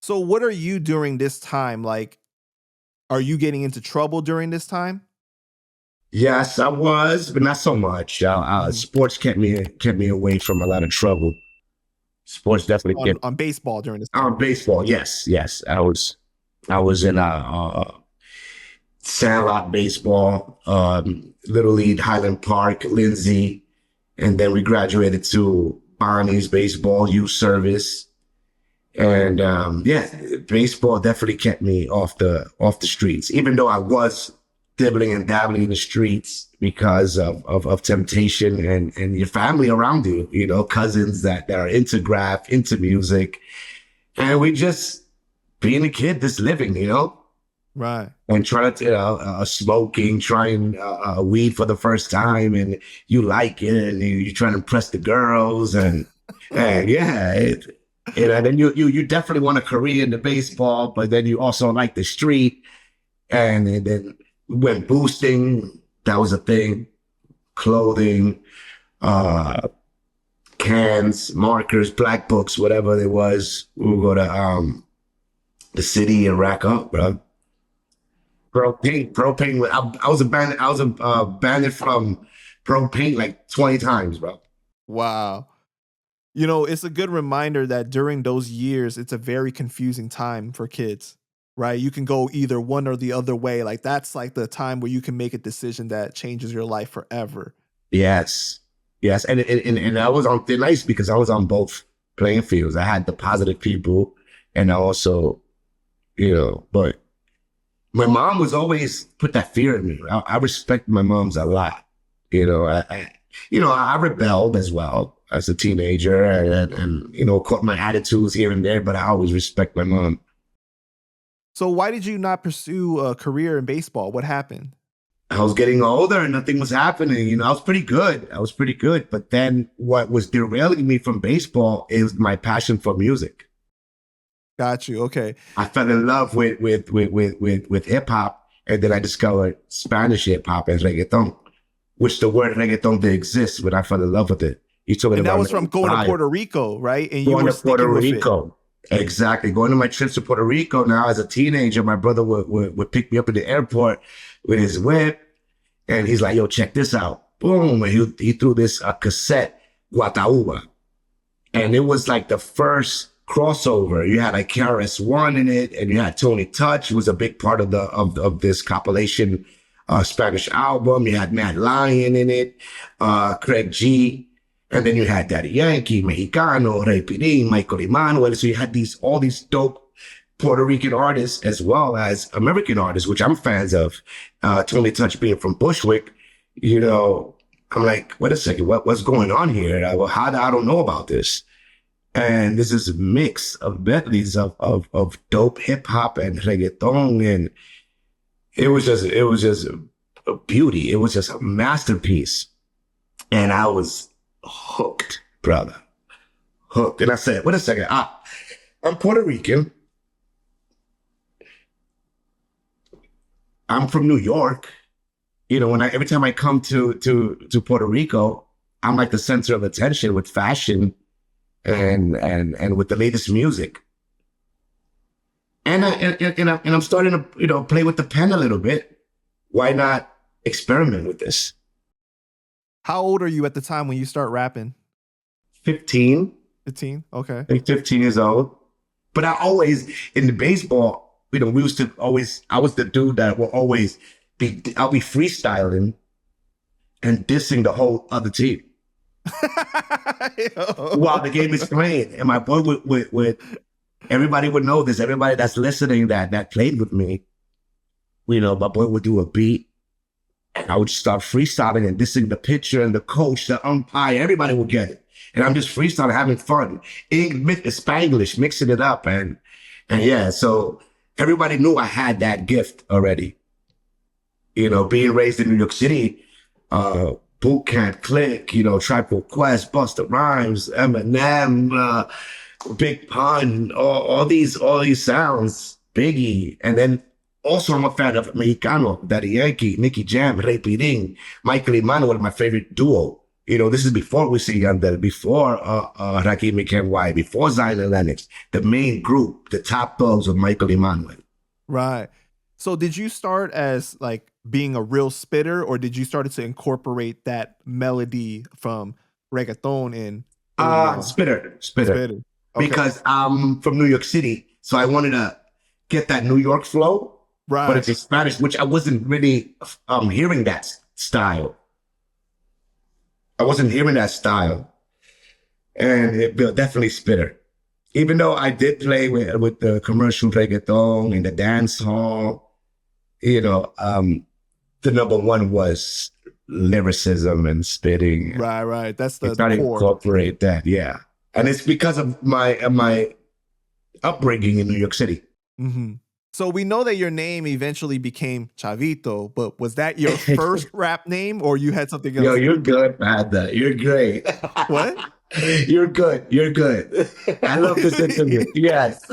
So what are you during this time? Like, are you getting into trouble during this time? Yes, I was, but not so much. Mhm. Sports kept me away from a lot of trouble. Sports definitely On kept. on baseball during this time. Baseball, yes, yes. I was in Sandlot baseball, Little League, Highland Park, Lindsay, and then we graduated to Bonnie's baseball, youth service, and yeah, baseball definitely kept me off the streets. Even though I was dibbling and dabbling in the streets because of temptation and your family around you, cousins that are into graph, into music, and we just being a kid, just living, Right. and trying to smoking, trying weed for the first time, and you like it, and you're trying to impress the girls, and yeah, and then you definitely want a career in the baseball, but then you also like the street, and then we went boosting. That was a thing. Clothing, uh, cans, markers, black books, whatever it was. We would go to the city and rack up, bro. Propane. I was a bandit. I was a bandit from propane like 20 times, bro. Wow. It's a good reminder that during those years, it's a very confusing time for kids, right? You can go either one or the other way. Like that's like the time where you can make a decision that changes your life forever. Yes, yes, and I was on thin ice because I was on both playing fields. I had the positive people, and I also, but my mom was always put that fear in me. I respect my mom's a lot. I rebelled as well as a teenager, and caught my attitudes here and there. But I always respect my mom. So why did you not pursue a career in baseball? What happened? I was getting older and nothing was happening. I was pretty good. But then what was derailing me from baseball is my passion for music. Got you. Okay. I fell in love with hip hop, and then I discovered Spanish hip hop and reggaeton, which the word reggaeton did exist when I fell in love with it. You're talking And that about was from going to fire. Puerto Rico, right? And you Going were to Puerto sticking with it. Rico. Exactly. Going to my trips to Puerto Rico now as a teenager, my brother would pick me up at the airport with his whip, and he's like, yo, check this out. Boom. And he threw this cassette, Guatauba. And it was like the first crossover. You had like KRS-One in it, and you had Tony Touch, who was a big part of this compilation Spanish album. You had Mad Lion in it, Craig G. And then you had Daddy Yankee, Mexicano, Ray Pirin, Michael Emanuel. So you had all these dope Puerto Rican artists as well as American artists, which I'm fans of. Tony Touch being from Bushwick, I'm like, wait a second, what's going on here? I don't know about this. And this is a mix of medleys of dope hip hop and reggaeton, and it was just a beauty. It was just a masterpiece, and I was hooked, brother, hooked. And I said, wait a second, I'm Puerto Rican. I'm from New York. Every time I come to Puerto Rico, I'm like the center of attention with fashion and with the latest music. And I'm starting to play with the pen a little bit. Why not experiment with this? How old are you at the time when you start rapping? 15, 15? Okay. like 15 years old. But I always in the baseball, we used to always. I was the dude that will always I'll be freestyling and dissing the whole other team while the game is playing. And my boy would everybody would know this. Everybody that's listening that played with me, my boy would do a beat, and I would start freestyling and dissing the pitcher and the coach, the umpire. Everybody would get it, and I'm just freestyling, having fun. Spanglish, mixing it up, and yeah. So everybody knew I had that gift already. Being raised in New York City, Boot Camp, Click, Triple Quest, Busta Rhymes, Eminem, Big Pun, all these sounds, Biggie, and then also I'm a fan of Mexicano, Daddy Yankee, Nicky Jam, Ray Pirin, Michael Emanuel, my favorite duo, This is before we see Yandel, before Rakim became White, before Zion and Lennox. The main group, the top dogs of Michael Emanuel. Right. So did you start as like being a real spitter, or did you start to incorporate that melody from reggaeton in early on? Spitter. Spitter. Okay. Because I'm from New York City, so I wanted to get that New York flow, Right. but it's in Spanish, which I wasn't really hearing that style. I wasn't hearing that style, and it definitely spitter. Even though I did play with the commercial reggaeton and the dance hall, the number one was lyricism and spitting. Right. That's the trying to core. incorporate that, yeah. And it's because of my upbringing in New York City. Mm-hmm. So we know that your name eventually became Chavito, but was that your first rap name, or you had something else? Yo, you're good, Panda. You're great. What? You're good. I love this interview. Yes.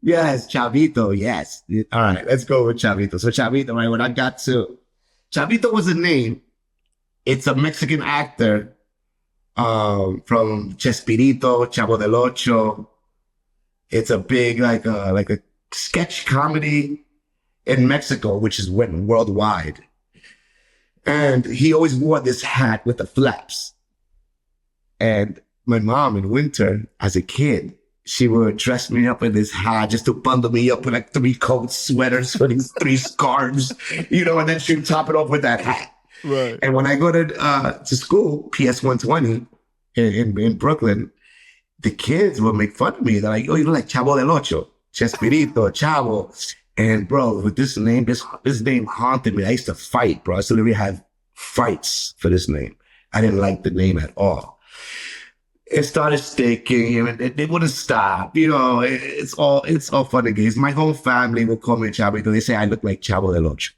Yes, Chavito. Yes. All right, let's go with Chavito. So Chavito, right? When I got to Chavito was a name. It's a Mexican actor from Chespirito, Chavo del Ocho. It's a big like a sketch comedy in Mexico, which is went worldwide. And he always wore this hat with the flaps. And my mom in winter, as a kid, she would dress me up in this hat just to bundle me up with like 3 coats, sweaters, for these 3 scarves, and then she'd top it off with that hat. Right. And when I go to school, PS 120 in Brooklyn, the kids would make fun of me. They're like, "Oh, you look like Chavo del Ocho, Chespirito, Chavo." And bro, with this name, this name haunted me. I used to fight, bro. I used to literally have fights for this name. I didn't like the name at all. It started sticking, and it wouldn't stop. It's all fun and games. My whole family would call me Chavito. They say I look like Chavo del Ocho.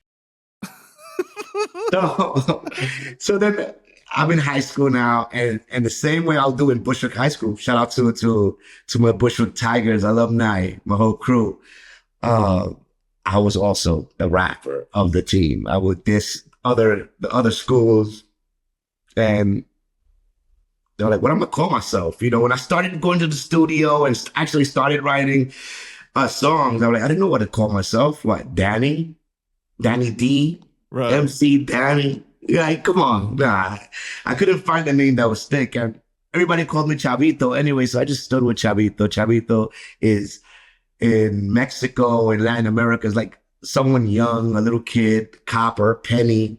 So then I'm in high school now, and the same way I'll do in Bushwick High School. Shout out to my Bushwick Tigers alumni, my whole crew. I was also the rapper of the team. I would diss the other schools, and they're like, "What am I gonna call myself?" When I started going to the studio and actually started writing songs, I was like, I didn't know what to call myself. What, Danny D, Right. MC Danny? Like, come on, nah. I couldn't find a name that was thick, and everybody called me Chavito anyway, so I just stood with Chavito. Chavito is in Mexico and Latin America is like someone young, a little kid, copper, penny.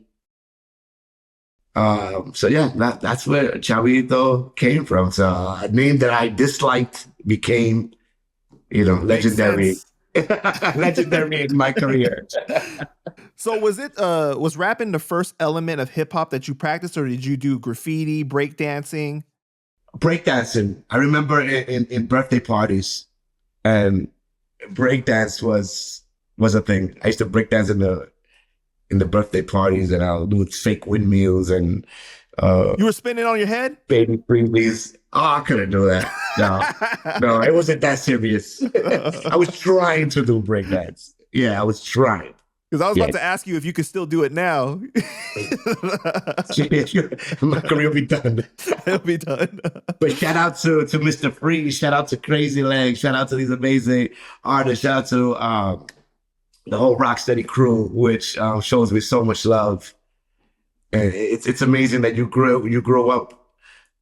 So yeah, that's where Chavito came from. So a name that I disliked became, legendary. Legendary in my career. So was rapping the first element of hip hop that you practiced, or did you do graffiti, breakdancing? Breakdancing. I remember in birthday parties, and breakdance was a thing. I used to breakdance in the birthday parties, and I'll do fake windmills and you were spinning on your head? Baby freebies. Oh, I couldn't do that. No, it wasn't that serious. I was trying to do breakdance. Yeah, I was trying. Because I was about to ask you if you could still do it now. My career will be done. It'll be done. But shout out to Mr. Freeze. Shout out to Crazy Legs. Shout out to these amazing artists. Shout out to the whole Rocksteady crew, which shows me so much love. And it's amazing that you grow up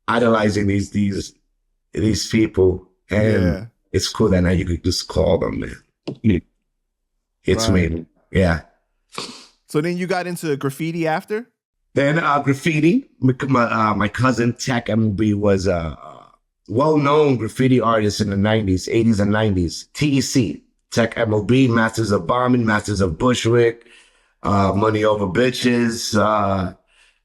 idolizing these people, and it's cool that now you could just call them, man. It's amazing. Yeah. So then you got into graffiti after? Then graffiti. My cousin Tech MLB was a well-known graffiti artist in the 90s, 80s and 90s. TEC, Tech MLB, Masters of Bombing, Masters of Bushwick, Money Over Bitches,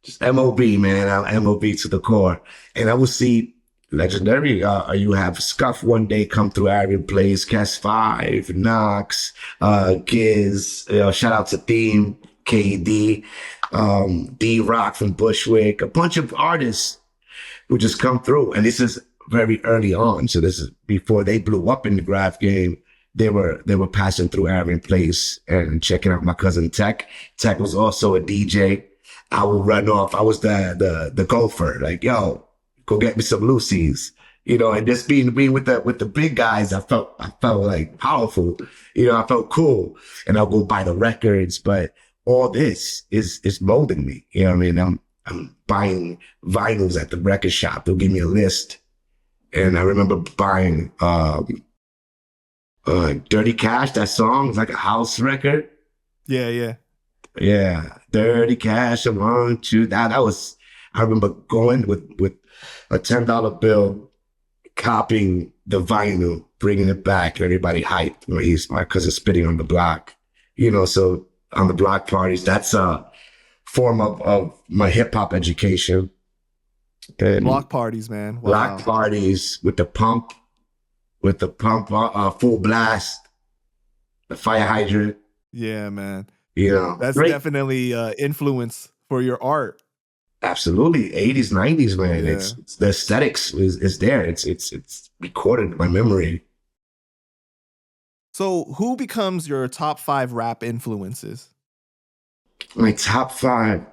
just MLB, man. MLB to the core. And I would see legendary. You have Scuff one day come through Arian Place, Cast 5, Knox, Giz, shout out to Theme, KD, D-Rock from Bushwick, a bunch of artists who just come through. And this is very early on. So this is before they blew up in the graph game. They were passing through Arian Place and checking out my cousin Tech. Tech was also a DJ. I would run off. I was the golfer. Like, yo, go get me some Lucy's. And just being with the big guys, I felt like powerful. I felt cool, and I'll go buy the records. But all this is molding me. You know what I mean? I'm buying vinyls at the record shop. They'll give me a list, and I remember buying "Dirty Cash." That song, it's like a house record. Yeah, yeah. Yeah, "Dirty Cash." I want you. That was. I remember going with a $10 bill, copying the vinyl, bringing it back, everybody hyped. My cousin spitting on the block, so on the block parties, that's a form of my hip hop education. And Block parties, man. Wow. block parties with the pump, full blast, the fire hydrant, Yeah, man. That's great. definitely influence for your art. Absolutely. 80s, 90s, man. Yeah. It's the aesthetics is there. It's recorded in my memory. So who becomes your top 5 rap influences? My top 5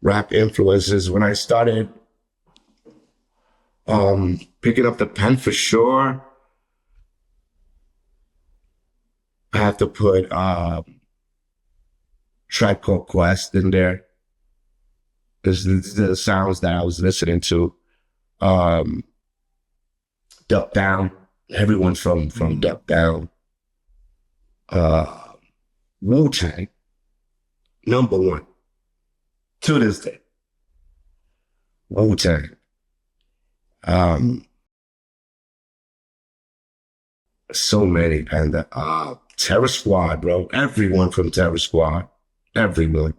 rap influences when I started picking up the pen for sure. I have to put Tribe Called Quest in there. This is the sounds that I was listening to. Duck Down. Everyone from Duck Down. Wu-Tang. Number 1. To this day. Wu-Tang. So many. And Terror Squad, bro. Everyone from Terror Squad. Everyone.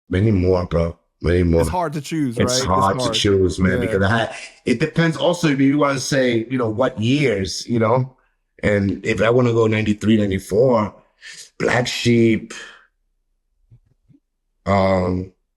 Many more, bro. Many more. It's hard to choose, right? It's hard to choose, man, Yeah. because it depends also if you want to say, what years, and if I want to go 93, 94, Black Sheep,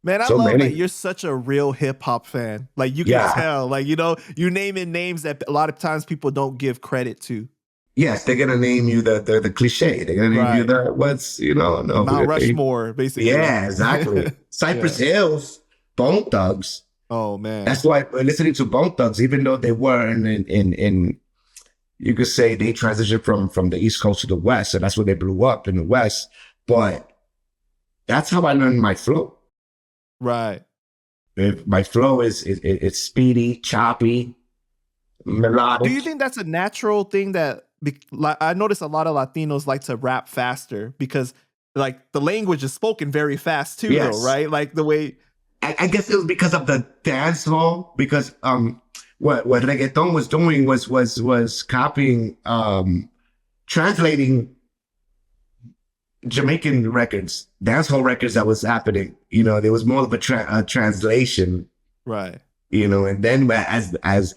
Man, I so love many. that you're such a real hip hop fan. Like you can Yeah. tell, like, you naming names that a lot of times people don't give credit to. Yes, they're gonna name you the cliche. They're gonna name you Right. the what's no Mount Rushmore, basically. Yeah, exactly. Cypress Hills, Bone Thugs. Oh man. That's why listening to Bone Thugs, even though they were in you could say they transitioned from the East Coast to the West, so that's where they blew up in the West. But that's how I learned my flow. Right. My flow is it's speedy, choppy, melodic. Do you think that's a natural thing that I notice a lot of Latinos like to rap faster because like the language is spoken very fast too, Yes. though, right? Like the way. I guess it was because of the dance hall, because what reggaeton was doing was copying, translating Jamaican records, dancehall records that was happening. There was more of a translation, Right. and then as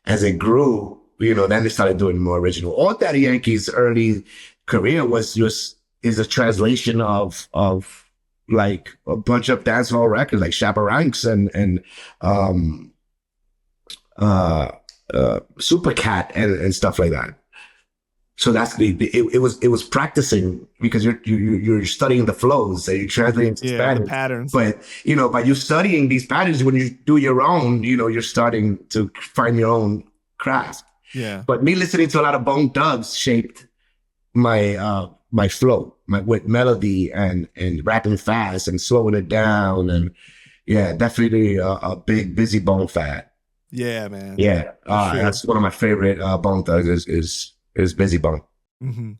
it grew, then they started doing more original. All Daddy Yankee's early career is a translation of like a bunch of dancehall records like Shabba Ranks and Super Cat and stuff like that. So that's it was practicing, because you're studying the flows, so you're translating to Yeah, Spanish the patterns. But by you studying these patterns, when you do your own, you're starting to find your own craft. Yeah. But me listening to a lot of Bone Thugs shaped my my flow, with melody and rapping fast and slowing it down, and definitely a big Busy Bone fan. Yeah, man. Yeah, For sure. that's one of my favorite Bone Thugs is Busy Bone. Mm-hmm.